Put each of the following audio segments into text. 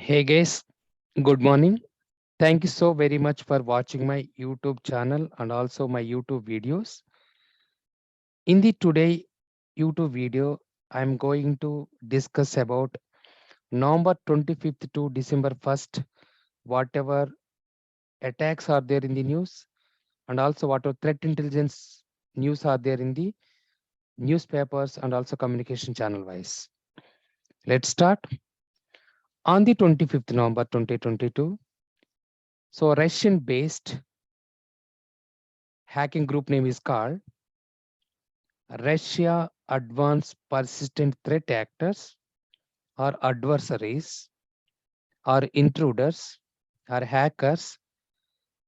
Hey guys, good morning. Thank you so very much for watching my YouTube channel and also my YouTube videos. In the today YouTube video, I'm going to discuss about November 25th to December 1st, whatever attacks are there in the news and also whatever threat intelligence news are there in the newspapers and also communication channel wise. Let's start. On the 25th November 2022, so Russian based hacking group name is called Russia Advanced Persistent Threat Actors or adversaries or intruders or hackers.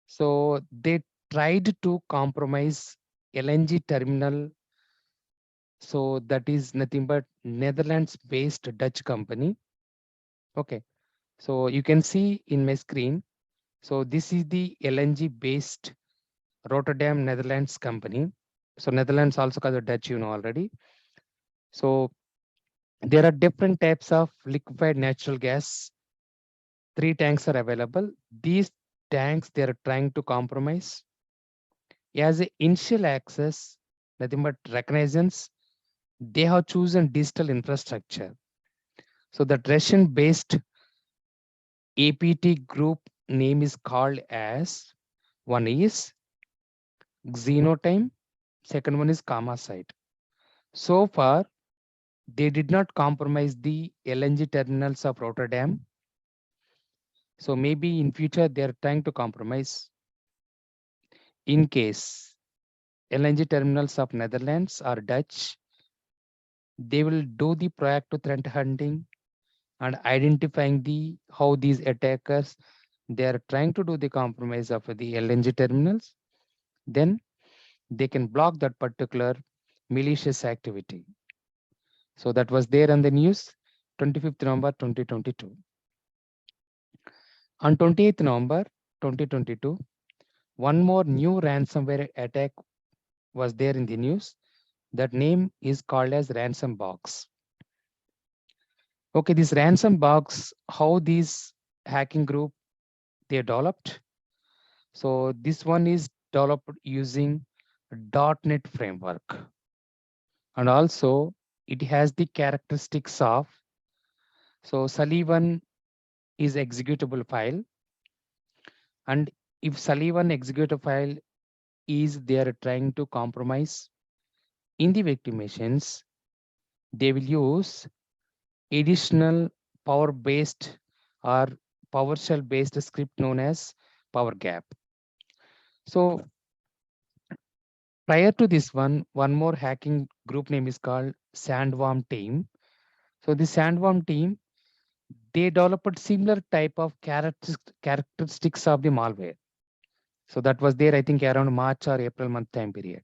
So they tried to compromise LNG terminal. So that is nothing but Netherlands based Dutch company. Okay. So you can see in my screen. So this is the LNG based Rotterdam Netherlands company. So Netherlands also called the Dutch, already. So there are different types of liquefied natural gas. Three tanks are available. These tanks they are trying to compromise as a initial access, nothing but reconnaissance. They have chosen digital infrastructure. So the Russian-based APT group name is called as one is Xenotime, second one is Kama site. So far, they did not compromise the LNG terminals of Rotterdam. So maybe in future they are trying to compromise in case LNG terminals of Netherlands or Dutch, they will do the proactive threat hunting and identifying the how these attackers they are trying to do the compromise of the LNG terminals. Then they can block that particular malicious activity. So that was there on the news, 25th November 2022. On 28th November 2022, one more new ransomware attack was there in the news. That name is called as ransom box. Okay, this ransom box, how these hacking group they developed. So this one is developed using .NET framework, and also it has the characteristics of so Sullivan is executable file, and if Sullivan executable file is they are trying to compromise in the victim machines, they will use additional power based or PowerShell based script known as PowerGap. So prior to this one more hacking group name is called Sandworm team. So the Sandworm team, they developed similar type of characteristics of the malware. So that was there, I think, around March or April month time period.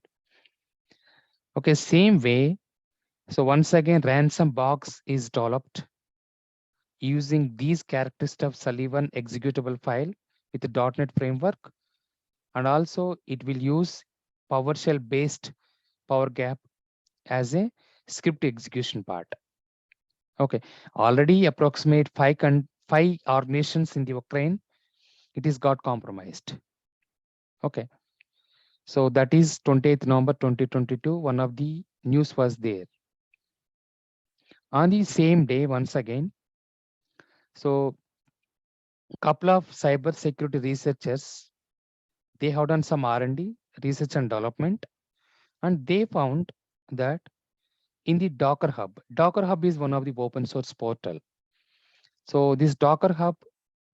Okay, same way. So once again, ransom box is developed using these characteristics of Sullivan executable file with the .NET framework, and also it will use PowerShell based PowerGap as a script execution part. Okay, already approximate five organizations in the Ukraine, it is got compromised. Okay, so that is 28th November 2022. One of the news was there. On the same day, once again, so couple of cyber security researchers they have done some R&D, research and development, and they found that in the Docker Hub is one of the open source portal. So this Docker Hub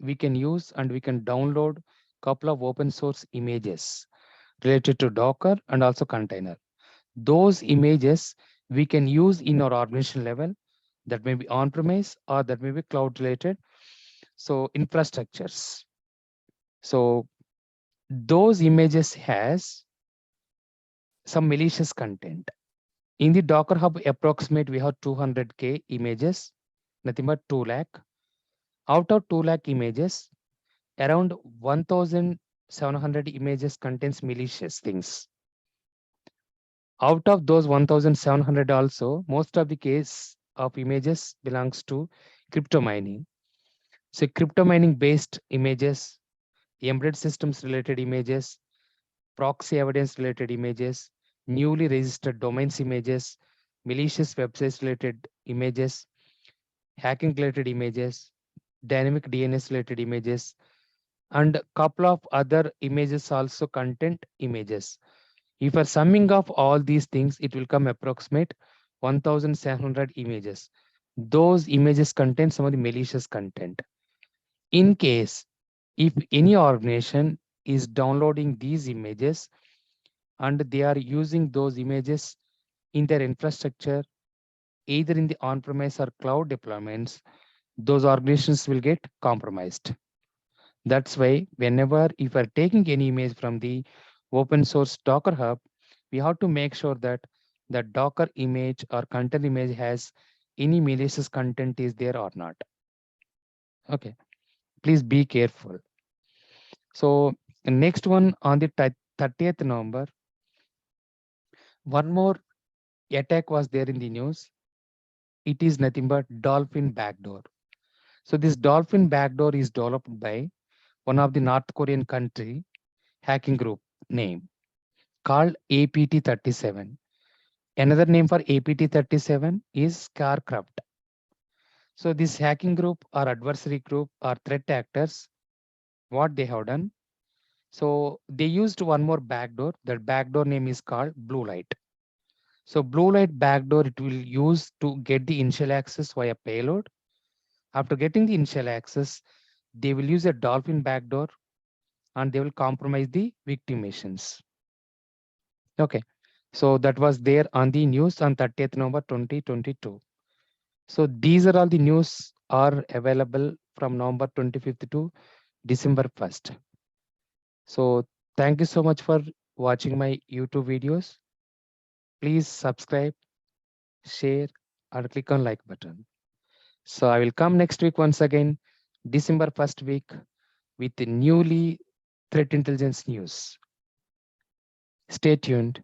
we can use and we can download couple of open source images related to Docker and also container. Those images we can use in our organization level, that may be on-premise or that may be cloud related. So infrastructures. So those images has some malicious content. In the Docker Hub approximate, we have 200K images, nothing but 2 lakh. Out of 2 lakh images, around 1,700 images contains malicious things. Out of those 1,700 also, most of the case of images belongs to crypto mining. So crypto mining based images, embedded systems related images, proxy evidence related images, newly registered domains images, malicious websites related images, hacking related images, dynamic DNS related images, and couple of other images also content images. If you're summing of all these things, it will come approximate 1,700 images. Those images contain some of the malicious content. In case if any organization is downloading these images and they are using those images in their infrastructure, either in the on-premise or cloud deployments, those organizations will get compromised. That's why whenever if we're taking any image from the open source Docker Hub, we have to make sure that the Docker image or content image has any malicious content is there or not. Okay, please be careful. So next one on the 30th November, one more attack was there in the news. It is nothing but Dolphin backdoor. So this Dolphin backdoor is developed by one of the North Korean country hacking group name called APT37. Another name for APT37 is Scarcraft. So this hacking group or adversary group or threat actors, what they have done. So they used one more backdoor. That backdoor name is called Blue Light. So Blue Light backdoor, it will use to get the initial access via payload. After getting the initial access, they will use a Dolphin backdoor and they will compromise the victim machines. Okay. So that was there on the news on 30th November 2022. So these are all the news are available from November 25th to December 1st. So thank you so much for watching my YouTube videos. Please subscribe, share, or click on like button. So I will come next week once again, December 1st week with the newly threat intelligence news. Stay tuned.